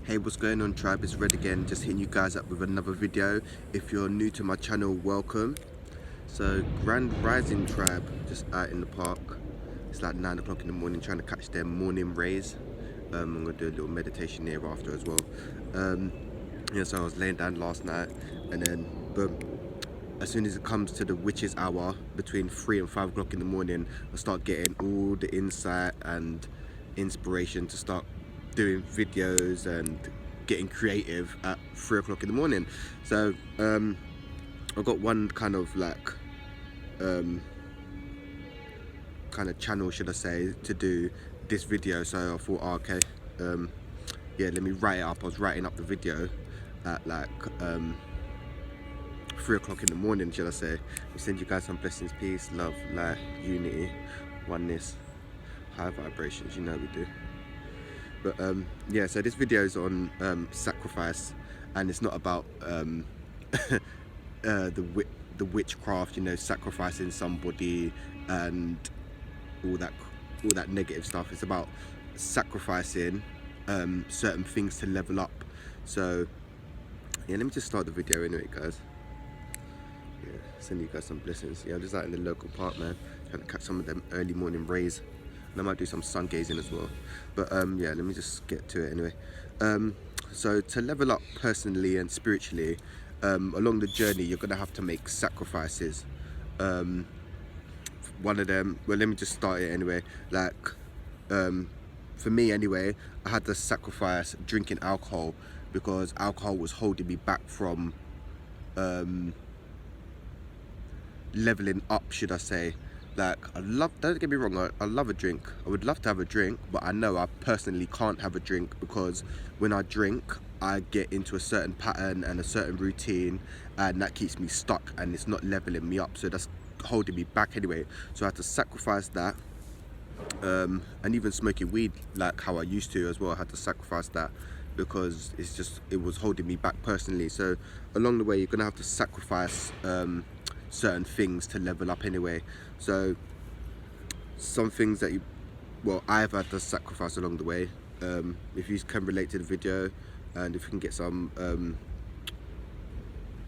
Hey, what's going on, tribe? It's Red again, just hitting you guys up with another video. If you're new to my channel, welcome. So Grand Rising tribe, just out in the park. It's like 9 o'clock in the morning, trying to catch their morning rays. I'm gonna do a little meditation thereafter as well. Yeah, so I was laying down last night, and then boom, as soon as it comes to the witch's hour between 3 and 5 o'clock in the morning, I start getting all the insight and inspiration to start doing videos and getting creative at 3 o'clock in the morning. So I've got one kind of like kind of channel, should I say, to do this video. So I thought, oh, okay, yeah, let me write it up. I was writing up the video at like 3 o'clock in the morning, should I say. We send you guys some blessings, peace, love, light, unity, oneness, high vibrations, you know we do. But yeah, so this video is on sacrifice, and it's not about the witchcraft, you know, sacrificing somebody and all that negative stuff. It's about sacrificing certain things to level up. So yeah, let me just start the video anyway, guys. Yeah, send you guys some blessings. Yeah, I'm just out in the local park, man, trying to catch some of them early morning rays. And I might do some sun gazing as well. But yeah, let me just get to it anyway. So to level up personally and spiritually, along the journey, you're gonna have to make sacrifices. One of them, well, let me just start it anyway. Like, for me anyway, I had to sacrifice drinking alcohol because alcohol was holding me back from leveling up, should I say. Like, don't get me wrong, I love a drink. I would love to have a drink, but I know I personally can't have a drink because when I drink, I get into a certain pattern and a certain routine, and that keeps me stuck and it's not leveling me up. So that's holding me back anyway. So I had to sacrifice that. And even smoking weed, like how I used to as well, I had to sacrifice that because it was holding me back personally. So along the way, you're gonna have to sacrifice certain things to level up anyway. So some things that I've had to sacrifice along the way. If you can relate to the video and if you can get some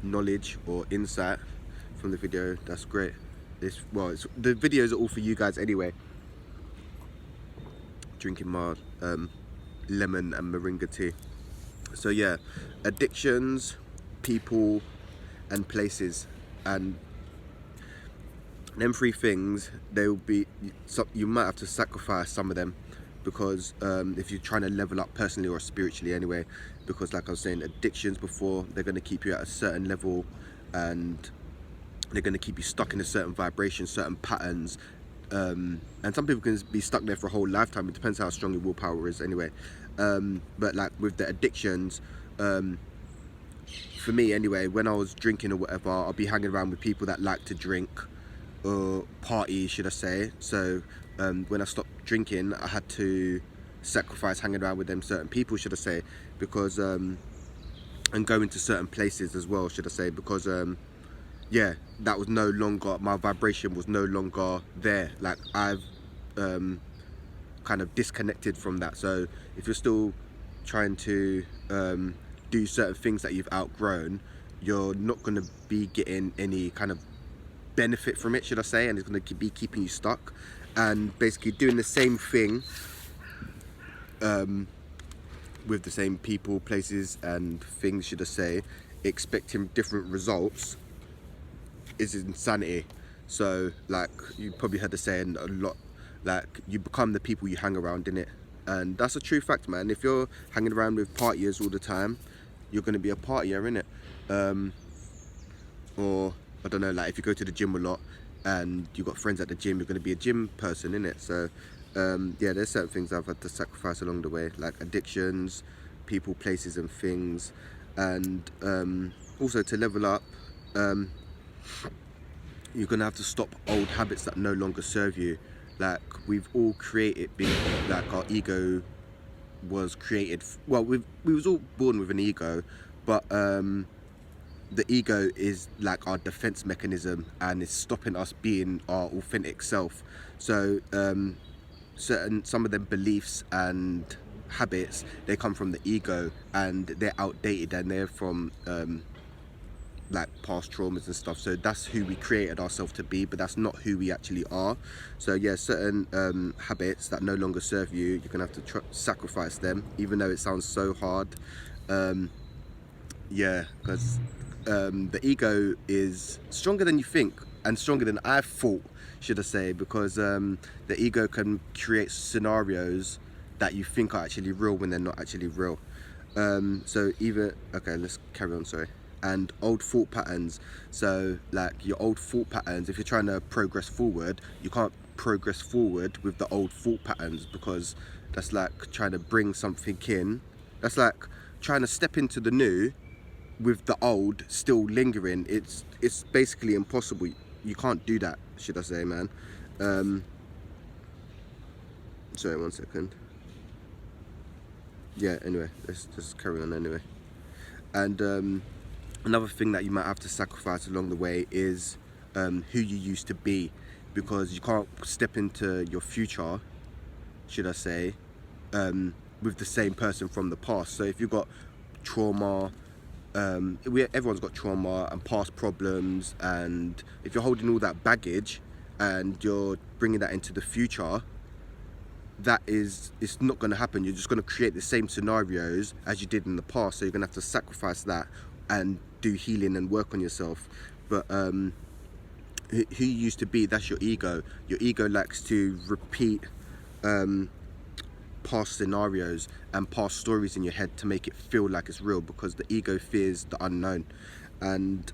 knowledge or insight from the video, that's great. The videos are all for you guys anyway. Drinking my lemon and moringa tea. So yeah, addictions, people and places, and them three things, you might have to sacrifice some of them because if you're trying to level up personally or spiritually anyway, because like I was saying, addictions before, they're going to keep you at a certain level and they're going to keep you stuck in a certain vibration, certain patterns, and some people can be stuck there for a whole lifetime. It depends how strong your willpower is anyway. But like with the addictions, for me anyway, when I was drinking or whatever, I'll be hanging around with people that like to drink or party, should I say. So when I stopped drinking, I had to sacrifice hanging around with them certain people, should I say, because and going to certain places as well, should I say, because yeah, that was no longer, my vibration was no longer there. Like I've kind of disconnected from that. So if you're still trying to do certain things that you've outgrown, you're not going to be getting any kind of benefit from it, should I say, and it's going to be keeping you stuck and basically doing the same thing with the same people, places and things, should I say, expecting different results is insanity. So like you probably heard the saying a lot, like you become the people you hang around, innit? And that's a true fact, man. If you're hanging around with partiers all the time, you're going to be a partier, innit? Or I don't know, like if you go to the gym a lot and you've got friends at the gym, you're going to be a gym person, innit? So yeah, there's certain things I've had to sacrifice along the way, like addictions, people, places and things. And also to level up, you're going to have to stop old habits that no longer serve you. Like we've all created like our ego was created, well, we was all born with an ego, but the ego is like our defense mechanism and it's stopping us being our authentic self. So some of them beliefs and habits, they come from the ego, and they're outdated, and they're from like past traumas and stuff. So that's who we created ourselves to be, but that's not who we actually are. So yeah, certain habits that no longer serve you, you're gonna have to sacrifice them, even though it sounds so hard. Yeah, because the ego is stronger than you think, and stronger than I thought, should I say, because the ego can create scenarios that you think are actually real when they're not actually real. So even, okay, let's carry on, sorry. And old thought patterns. So like your old thought patterns, if you're trying to progress forward, you can't progress forward with the old thought patterns, because that's like trying to bring something in. That's like trying to step into the new with the old still lingering. It's basically impossible. You can't do that, should I say, man. Sorry, 1 second. Yeah, anyway, let's just carry on anyway. And another thing that you might have to sacrifice along the way is who you used to be, because you can't step into your future, should I say, with the same person from the past. So if you've got trauma, everyone's got trauma and past problems, and if you're holding all that baggage and you're bringing that into the future, it's not going to happen. You're just going to create the same scenarios as you did in the past. So you're going to have to sacrifice that and do healing and work on yourself. But who you used to be, that's your ego. Your ego likes to repeat past scenarios and past stories in your head to make it feel like it's real, because the ego fears the unknown. And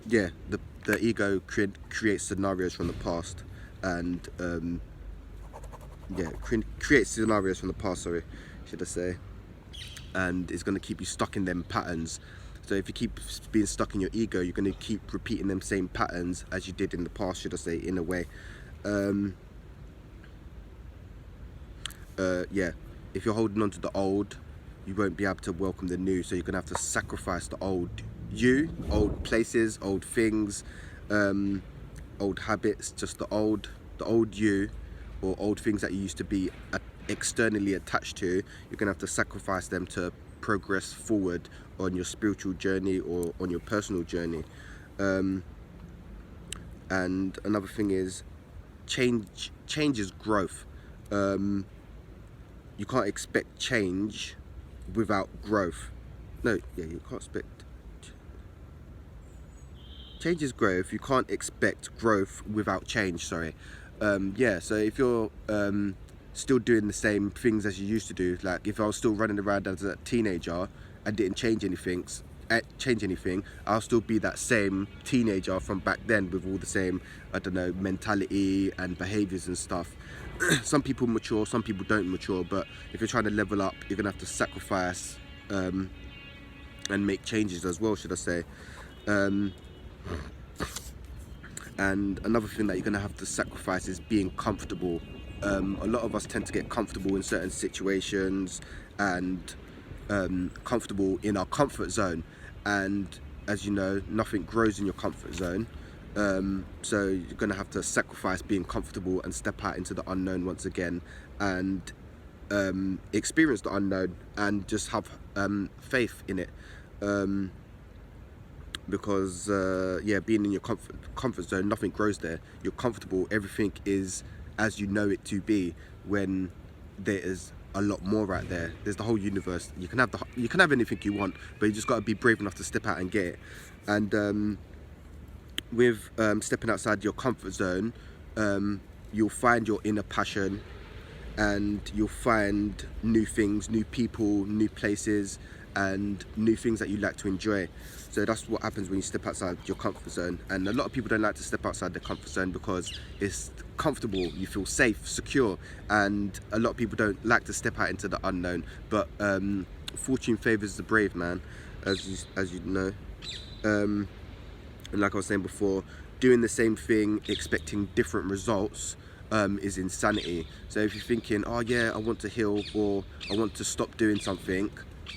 yeah, the ego creates scenarios from the past, and yeah, creates scenarios from the past, sorry, should I say, and it's going to keep you stuck in them patterns. So if you keep being stuck in your ego, you're going to keep repeating them same patterns as you did in the past, should I say, in a way. Yeah, if you're holding on to the old, you won't be able to welcome the new. So you're going to have to sacrifice the old old places, old things, old habits, just the old you, or old things that you used to be externally attached to. You're going to have to sacrifice them to progress forward on your spiritual journey or on your personal journey. And another thing is change is growth. You can't expect change without growth. No, yeah, you can't expect change is growth. You can't expect growth without change, sorry. Yeah, so if you're still doing the same things as you used to do, like if I was still running around as a teenager and didn't change anything, I'll still be that same teenager from back then with all the same, I don't know, mentality and behaviors and stuff. Some people mature, some people don't mature, but if you're trying to level up, you're gonna have to sacrifice and make changes as well, should I say. And another thing that you're gonna have to sacrifice is being comfortable. A lot of us tend to get comfortable in certain situations and comfortable in our comfort zone, and as you know, nothing grows in your comfort zone. So you're gonna have to sacrifice being comfortable and step out into the unknown once again, and experience the unknown and just have faith in it. Because yeah, being in your comfort zone, nothing grows there. You're comfortable, everything is as you know it to be, when there is a lot more out there. There's the whole universe. You can have anything you want, but you just got to be brave enough to step out and get it. And with stepping outside your comfort zone, you'll find your inner passion, and you'll find new things, new people, new places, and new things that you like to enjoy. So that's what happens when you step outside your comfort zone. And a lot of people don't like to step outside their comfort zone because it's comfortable, you feel safe, secure, and a lot of people don't like to step out into the unknown. But fortune favors the brave, man, as you know. And like I was saying before, doing the same thing expecting different results is insanity. So if you're thinking, oh yeah, I want to heal, or I want to stop doing something,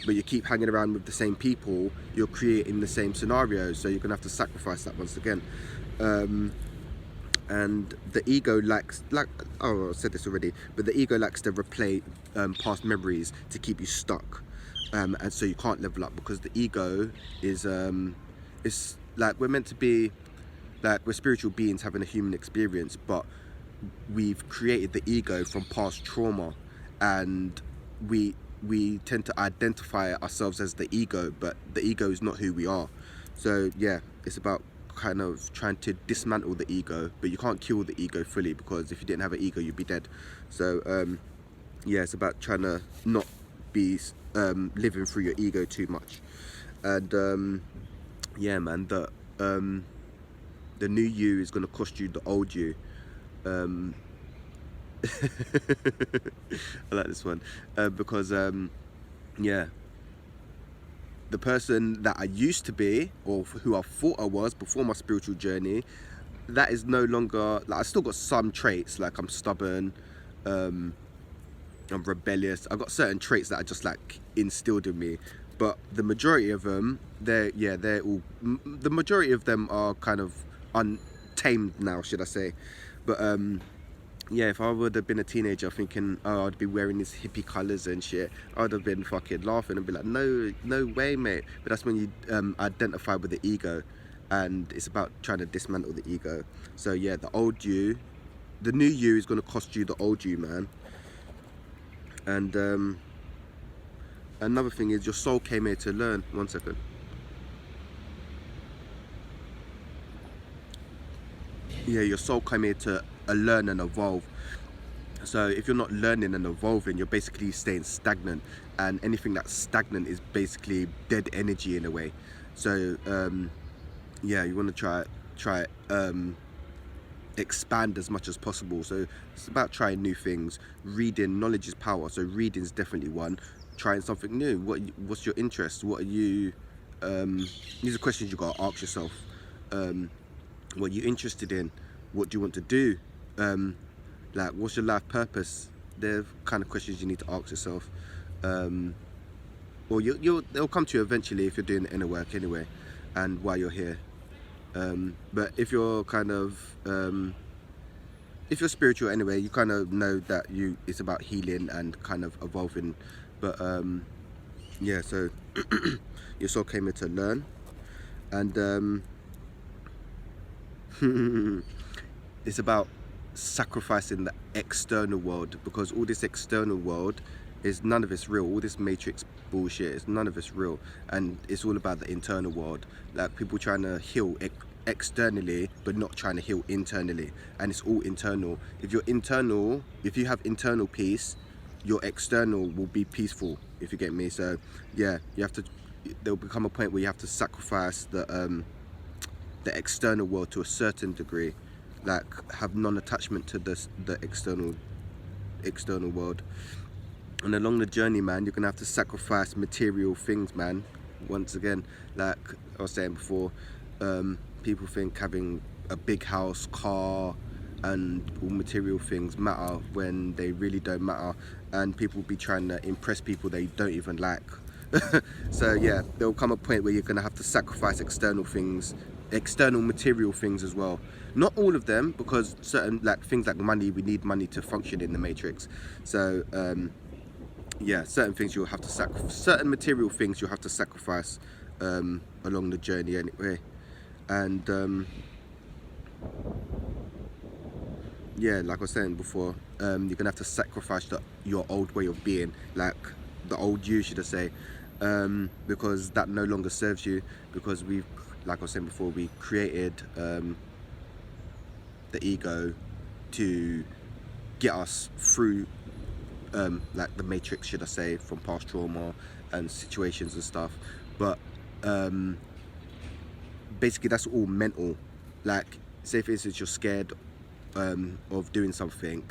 but you keep hanging around with the same people, you're creating the same scenarios. So you're gonna have to sacrifice that once again. And the ego likes, like, oh, I said this already, but the ego likes to replay past memories to keep you stuck, and so you can't level up, because the ego is it's like, we're meant to be, like, we're spiritual beings having a human experience, but we've created the ego from past trauma, and we tend to identify ourselves as the ego, but the ego is not who we are. So yeah, it's about kind of trying to dismantle the ego, but you can't kill the ego fully, because if you didn't have an ego, you'd be dead. So yeah, it's about trying to not be living through your ego too much. And yeah, man, the new you is going to cost you the old you. um I like this one, because yeah, the person that I used to be, or who I thought I was before my spiritual journey, that is no longer, like, I still got some traits, like I'm stubborn, I'm rebellious, I've got certain traits that are just like instilled in me, but the majority of them, they're all, the majority of them are kind of untamed now, should I say. But yeah, if I would have been a teenager thinking, oh, I'd be wearing these hippie colours and shit, I'd have been fucking laughing and be like, no way, mate. But that's when you identify with the ego, and it's about trying to dismantle the ego. So yeah, the old you, the new you is going to cost you the old you, man. And another thing is, your soul came here to learn. One second. Yeah, your soul came here to learn and evolve. So if you're not learning and evolving, you're basically staying stagnant, and anything that's stagnant is basically dead energy in a way. So yeah, you want to try expand as much as possible. So it's about trying new things. Reading, knowledge is power, so reading is definitely one. Trying something new. What's your interest? What are you these are questions you got to ask yourself. What are you interested in? What do you want to do? Like, what's your life purpose? They're kind of questions you need to ask yourself. Or they'll come to you eventually if you're doing the inner work anyway, and while you're here. But if you're kind of if you're spiritual anyway, you kind of know that it's about healing and kind of evolving. But yeah, so your soul came here to learn, and it's about sacrificing the external world, because all this external world is, none of it's real. All this matrix bullshit is, none of it's real, and it's all about the internal world. Like, people trying to heal externally but not trying to heal internally, and it's all internal. If you have internal peace, your external will be peaceful, if you get me. So yeah, there'll become a point where you have to sacrifice the external world to a certain degree, like have non-attachment to the external world. And along the journey, man, you're gonna have to sacrifice material things, man. Once again, like I was saying before, people think having a big house, car, and all material things matter, when they really don't matter, and people be trying to impress people they don't even like. So yeah, there'll come a point where you're gonna have to sacrifice external things, external material things as well. Not all of them, because certain, like, things like money, we need money to function in the matrix. So yeah, certain things you'll have to sacrifice, certain material things you'll have to sacrifice along the journey anyway. And yeah, like I was saying before, you're gonna have to sacrifice your old way of being, like the old you, should I say, because that no longer serves you, because like I was saying before, we created the ego to get us through like the matrix, should I say, from past trauma and situations and stuff. But basically that's all mental. Like, say for instance you're scared of doing something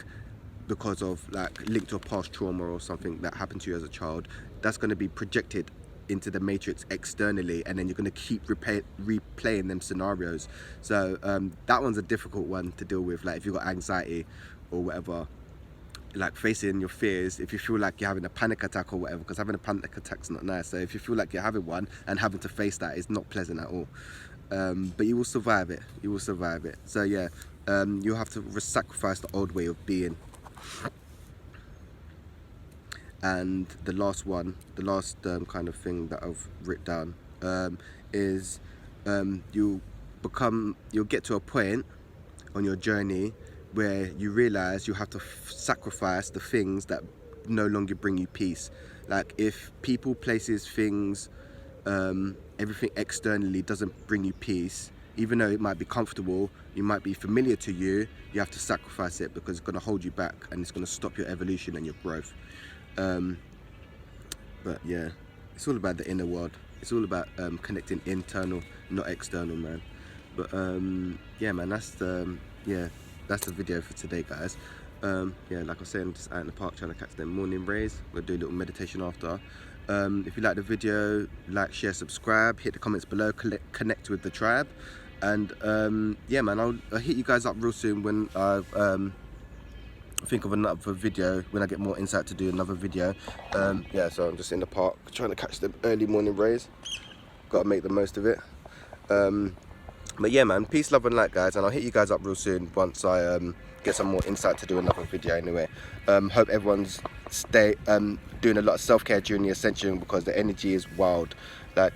because of, like, linked to a past trauma or something that happened to you as a child, that's going to be projected into the matrix externally, and then you're going to keep replaying them scenarios. So that one's a difficult one to deal with. Like, if you've got anxiety or whatever, like facing your fears, if you feel like you're having a panic attack or whatever, because having a panic attack's not nice. So if you feel like you're having one and having to face that is not pleasant at all. But you will survive it. You will survive it. So yeah, you have to sacrifice the old way of being. And the last kind of thing that I've written down is you'll get to a point on your journey where you realize you have to sacrifice the things that no longer bring you peace. Like if people, places, things, everything externally doesn't bring you peace, even though it might be comfortable, it might be familiar to you, you have to sacrifice it because it's going to hold you back and it's going to stop your evolution and your growth. But yeah, it's all about the inner world. It's all about connecting internal, not external, man. But yeah, man, that's the video for today, guys. Yeah, like I said, I'm just out in the park trying to catch them morning rays. We'll do a little meditation after. If you like the video, like, share, subscribe, hit the comments below, connect with the tribe, and yeah, man, I'll hit you guys up real soon when I've think of another video, when I get more insight to do another video. Yeah, so I'm just in the park trying to catch the early morning rays. Got to make the most of it. But yeah, man, peace, love and light, guys, and I'll hit you guys up real soon once I get some more insight to do another video anyway. Hope everyone's doing a lot of self-care during the ascension, because the energy is wild. Like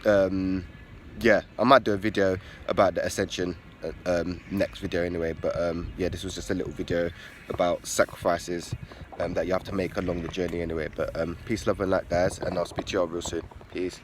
yeah, I might do a video about the ascension next video anyway, but yeah, this was just a little video about sacrifices that you have to make along the journey anyway. But peace, love and light, guys, and I'll speak to you all real soon. Peace.